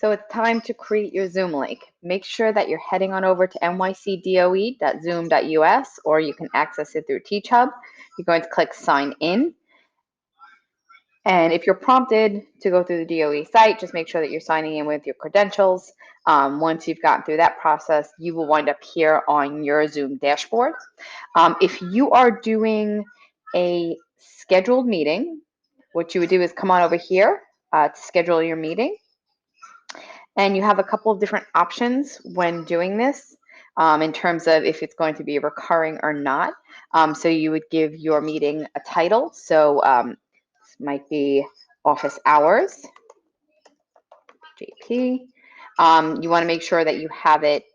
So it's time to create your Zoom link. Make sure that you're heading on over to nycdoe.zoom.us, or you can access it through TeachHub. You're going to click sign in. And if you're prompted to go through the DOE site, just make sure that you're signing in with your credentials. Once you've gotten through that process, you will wind up here on your Zoom dashboard. If you are doing a scheduled meeting, what you would do is come on over here to schedule your meeting. And you have a couple of different options when doing this in terms of if it's going to be recurring or not. So you would give your meeting a title. So this might be office hours, JP. You want to make sure that you have it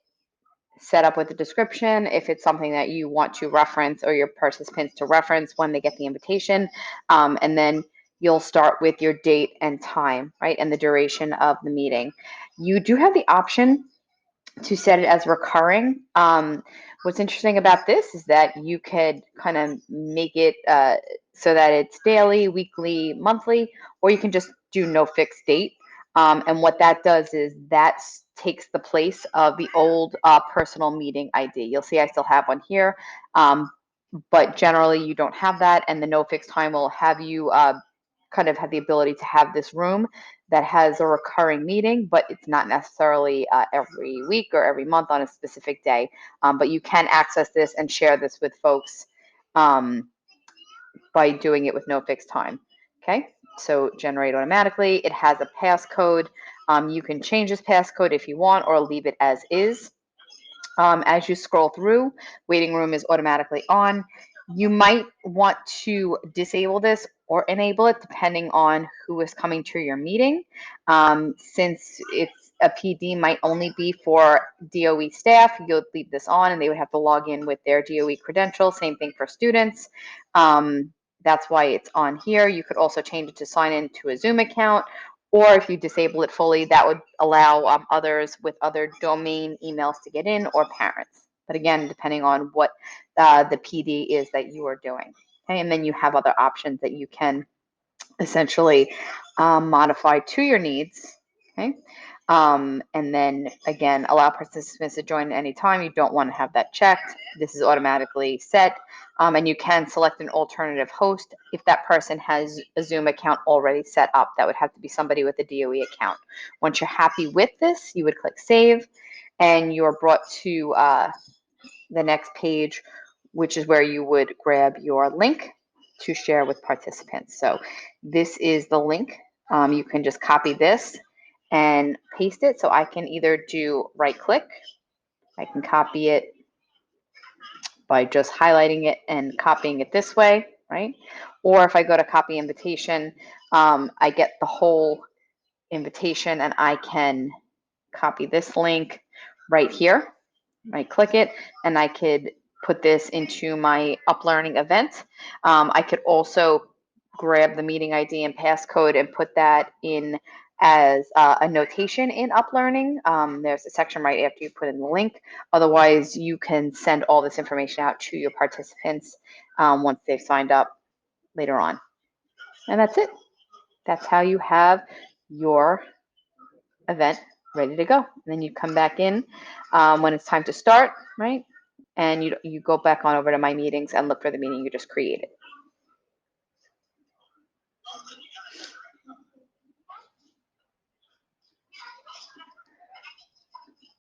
set up with a description if it's something that you want to reference or your participants to reference when they get the invitation. And then you'll start with your date and time, right, and the duration of the meeting. You do have the option to set it as recurring. What's interesting about this is that you could kind of make it so that it's daily, weekly, monthly, or you can just do no fixed date. And what that does is that takes the place of the old personal meeting ID. You'll see I still have one here, but generally you don't have that, and the no fixed time will have you kind of have the ability to have this room that has a recurring meeting, but it's not necessarily every week or every month on a specific day. But you can access this and share this with folks by doing it with no fixed time. Okay, so generate automatically. It has a passcode. You can change this passcode if you want or leave it as is. As you scroll through, waiting room is automatically on. You might want to disable this or enable it depending on who is coming to your meeting. Since it's a PD might only be for DOE staff, you'll leave this on and they would have to log in with their DOE credential. Same thing for students. That's why it's on here. You could also change it to sign in to a Zoom account, or if you disable it fully, that would allow others with other domain emails to get in, or parents. But again, depending on what the PD is that you are doing. Okay, and then you have other options that you can essentially modify to your needs. Okay, and then again, allow participants to join at any time. You don't want to have that checked. This is automatically set. And you can select an alternative host if that person has a Zoom account already set up. That would have to be somebody with a DOE account. Once you're happy with this, you would click save, and you're brought to the next page, which is where you would grab your link to share with participants. So this is the link. You can just copy this and paste it. So I can either do right click, I can copy it by just highlighting it and copying it this way, right? Or if I go to copy invitation, I get the whole invitation and I can copy this link right here. I click it and I could put this into my UpLearning event. I could also grab the meeting ID and passcode and put that in as a notation in UpLearning. There's a section right after you put in the link. Otherwise, you can send all this information out to your participants once they've signed up later on. And that's it. That's how you have your event ready to go. And then you come back in when it's time to start, right? And you go back on over to My Meetings and look for the meeting you just created.